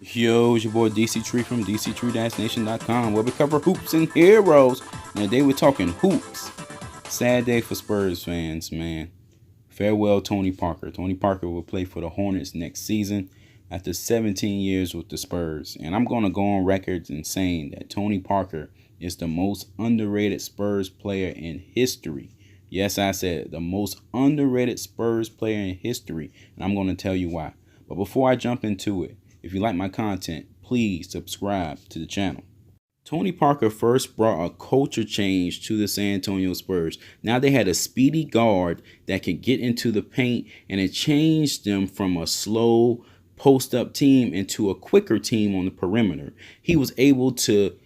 Yo, it's your boy Dctree from Dctree-Nation.com, where we cover hoops and heroes. And today we're talking hoops. Sad day for Spurs fans, man. Farewell, Tony Parker. Tony Parker will play for the Hornets next season after 17 years with the Spurs. And I'm going to go on record in saying that Tony Parker is the most underrated Spurs player in history. Yes, I said the most underrated Spurs player in history. And I'm going to tell you why. But before I jump into it, if you like my content, please subscribe to the channel. Tony Parker first brought a culture change to the San Antonio Spurs. Now they had a speedy guard that could get into the paint, and it changed them from a slow post-up team into a quicker team on the perimeter. He was able to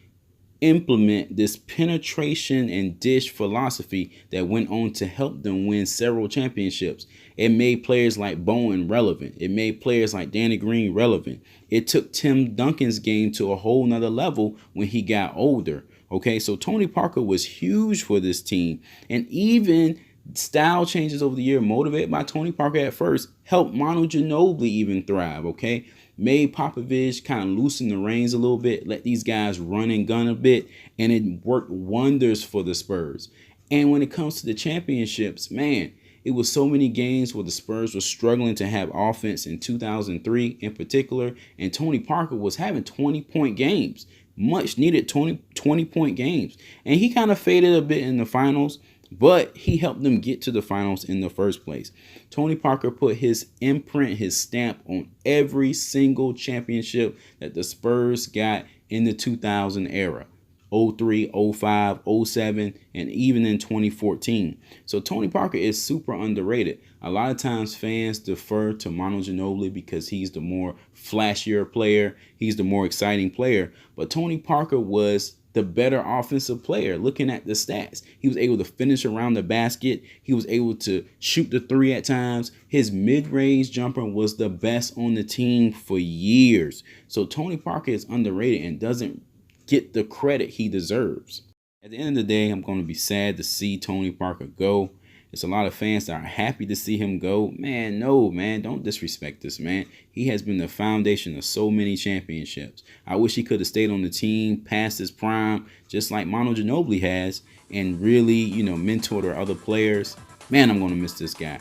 implement this penetration and dish philosophy that went on to help them win several championships. It made players like Bowen relevant. It made players like Danny Green relevant. It took Tim Duncan's game to a whole nother level when he got older. Okay, so Tony Parker was huge for this team. And even style changes over the year motivated by Tony Parker at first helped Manu Ginobili even thrive, okay? Made Popovich kind of loosen the reins a little bit, let these guys run and gun a bit, and it worked wonders for the Spurs. And when it comes to the championships, man, it was so many games where the Spurs were struggling to have offense in 2003 in particular, and Tony Parker was having 20-point games, much needed 20-point games. And he kind of faded a bit in the finals, but he helped them get to the finals in the first place. Tony Parker put his imprint, his stamp on every single championship that the Spurs got in the 2000 era. 03, 05, 07, and even in 2014. So Tony Parker is super underrated. A lot of times fans defer to Manu Ginobili because he's the more flashier player. He's the more exciting player. But Tony Parker was the better offensive player. Looking at the stats, he was able to finish around the basket. He was able to shoot the three at times. His mid-range jumper was the best on the team for years. So Tony Parker is underrated and doesn't get the credit he deserves. At the end of the day, I'm going to be sad to see Tony Parker go. There's a lot of fans that are happy to see him go. Man, no, man, don't disrespect this man. He has been the foundation of so many championships. I wish he could have stayed on the team past his prime, just like Manu Ginobili has, and really, mentored our other players. Man, I'm going to miss this guy.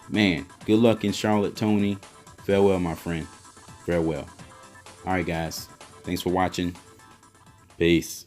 Man, good luck in Charlotte, Tony. Farewell, my friend. Farewell. All right, guys. Thanks for watching. Peace.